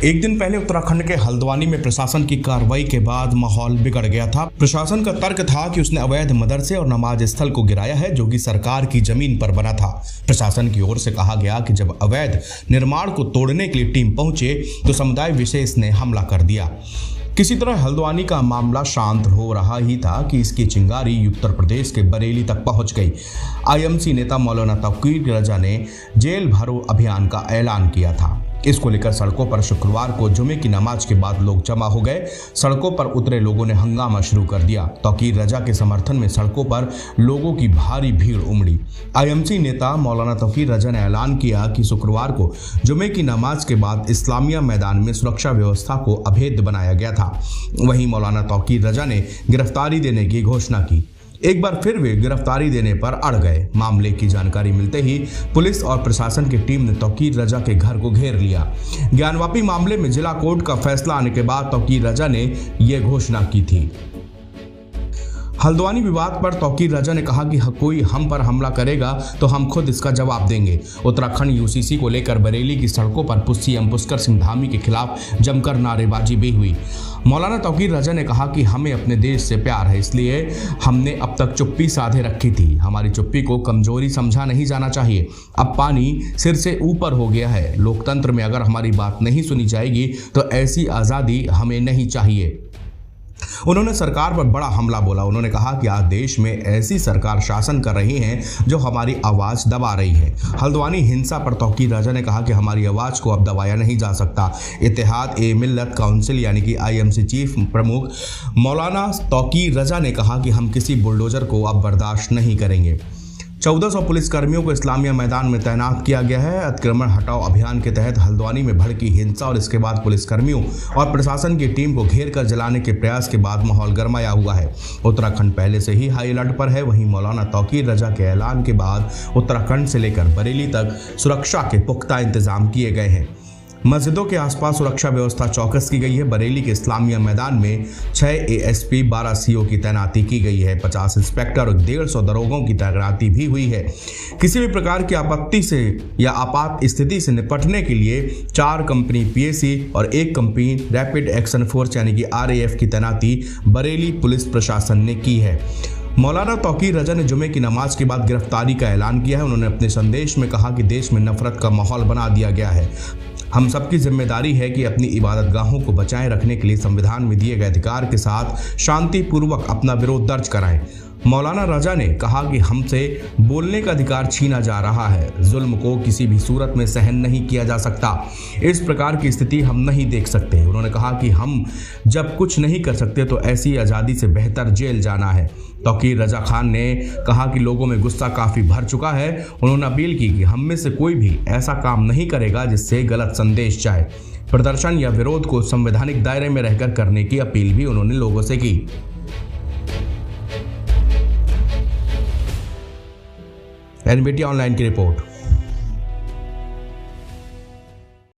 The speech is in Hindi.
एक दिन पहले उत्तराखंड के हल्द्वानी में प्रशासन की कार्रवाई के बाद माहौल बिगड़ गया था। प्रशासन का तर्क था कि उसने अवैध मदरसे और नमाज स्थल को गिराया है जो कि सरकार की जमीन पर बना था। प्रशासन की ओर से कहा गया कि जब अवैध निर्माण को तोड़ने के लिए टीम पहुंचे तो समुदाय विशेष ने हमला कर दिया। किसी तरह हल्द्वानी का मामला शांत हो रहा ही था कि इसकी चिंगारी उत्तर प्रदेश के बरेली तक पहुंच गई। आईएमसी नेता मौलाना तौकीर रजा ने जेल भरो अभियान का ऐलान किया था। इसको लेकर सड़कों पर शुक्रवार को जुमे की नमाज के बाद लोग जमा हो गए। सड़कों पर उतरे लोगों ने हंगामा शुरू कर दिया। तौकीर रजा के समर्थन में सड़कों पर लोगों की भारी भीड़ उमड़ी। आईएमसी नेता मौलाना तौकीर रजा ने ऐलान किया कि शुक्रवार को जुमे की नमाज के बाद इस्लामिया मैदान में सुरक्षा व्यवस्था को अभेद्य बनाया गया था। वहीं मौलाना तौकीर रजा ने गिरफ्तारी देने की घोषणा की। एक बार फिर वे गिरफ्तारी देने पर अड़ गए। मामले की जानकारी मिलते ही पुलिस और प्रशासन की टीम ने तौकीर रजा के घर को घेर लिया। ज्ञानवापी मामले में जिला कोर्ट का फैसला आने के बाद तौकीर रजा ने यह घोषणा की थी। हल्द्वानी विवाद पर तौकीर रजा ने कहा कि कोई हम पर हमला करेगा तो हम खुद इसका जवाब देंगे। उत्तराखंड यूसीसी को लेकर बरेली की सड़कों पर सीएम पुष्कर सिंह धामी के खिलाफ जमकर नारेबाजी भी हुई। मौलाना तौकीर रजा ने कहा कि हमें अपने देश से प्यार है, इसलिए हमने अब तक चुप्पी साधे रखी थी। हमारी चुप्पी को कमजोरी समझा नहीं जाना चाहिए। अब पानी सिर से ऊपर हो गया है। लोकतंत्र में अगर हमारी बात नहीं सुनी जाएगी तो ऐसी आज़ादी हमें नहीं चाहिए। उन्होंने सरकार पर बड़ा हमला बोला। उन्होंने कहा कि आज देश में ऐसी सरकार शासन कर रही है जो हमारी आवाज़ दबा रही है। हल्द्वानी हिंसा पर तौकीर रजा ने कहा कि हमारी आवाज़ को अब दबाया नहीं जा सकता। इत्तेहाद ए मिल्लत काउंसिल यानी कि आईएमसी चीफ प्रमुख मौलाना तौकीर रजा ने कहा कि हम किसी बुलडोजर को अब बर्दाश्त नहीं करेंगे। 1400 पुलिसकर्मियों को इस्लामिया मैदान में तैनात किया गया है। अतिक्रमण हटाओ अभियान के तहत हल्द्वानी में भड़की हिंसा और इसके बाद पुलिसकर्मियों और प्रशासन की टीम को घेर कर जलाने के प्रयास के बाद माहौल गरमाया हुआ है। उत्तराखंड पहले से ही हाई अलर्ट पर है। वहीं मौलाना तौकीर रजा के ऐलान के बाद उत्तराखंड से लेकर बरेली तक सुरक्षा के पुख्ता इंतजाम किए गए हैं। मस्जिदों के आसपास सुरक्षा व्यवस्था चौकस की गई है। बरेली के इस्लामिया मैदान में 6 एएसपी 12 सीओ की तैनाती की गई है। 50 इंस्पेक्टर और 150 दरोगों की तैनाती भी हुई है। किसी भी प्रकार की आपत्ति से या आपात स्थिति से निपटने के लिए 4 कंपनी पीएसी और 1 कंपनी रैपिड एक्शन फोर्स यानी कि RAF की तैनाती बरेली पुलिस प्रशासन ने की है। मौलाना तौकीर रजा ने जुमे की नमाज के बाद गिरफ्तारी का ऐलान किया है। उन्होंने अपने संदेश में कहा कि देश में नफरत का माहौल बना दिया गया है। हम सबकी जिम्मेदारी है कि अपनी इबादत गाहों को बचाए रखने के लिए संविधान में दिए गए अधिकार के साथ शांतिपूर्वक अपना विरोध दर्ज कराएं। मौलाना रजा ने कहा कि हमसे बोलने का अधिकार छीना जा रहा है। जुल्म को किसी भी सूरत में सहन नहीं किया जा सकता। इस प्रकार की स्थिति हम नहीं देख सकते। उन्होंने कहा कि हम जब कुछ नहीं कर सकते तो ऐसी आज़ादी से बेहतर जेल जाना है। तौकीर रजा खान ने कहा कि लोगों में गुस्सा काफ़ी भर चुका है। उन्होंने अपील की कि हम में से कोई भी ऐसा काम नहीं करेगा जिससे गलत संदेश जाए। प्रदर्शन या विरोध को संवैधानिक दायरे में रहकर करने की अपील भी उन्होंने लोगों से की। NBT ऑनलाइन की रिपोर्ट।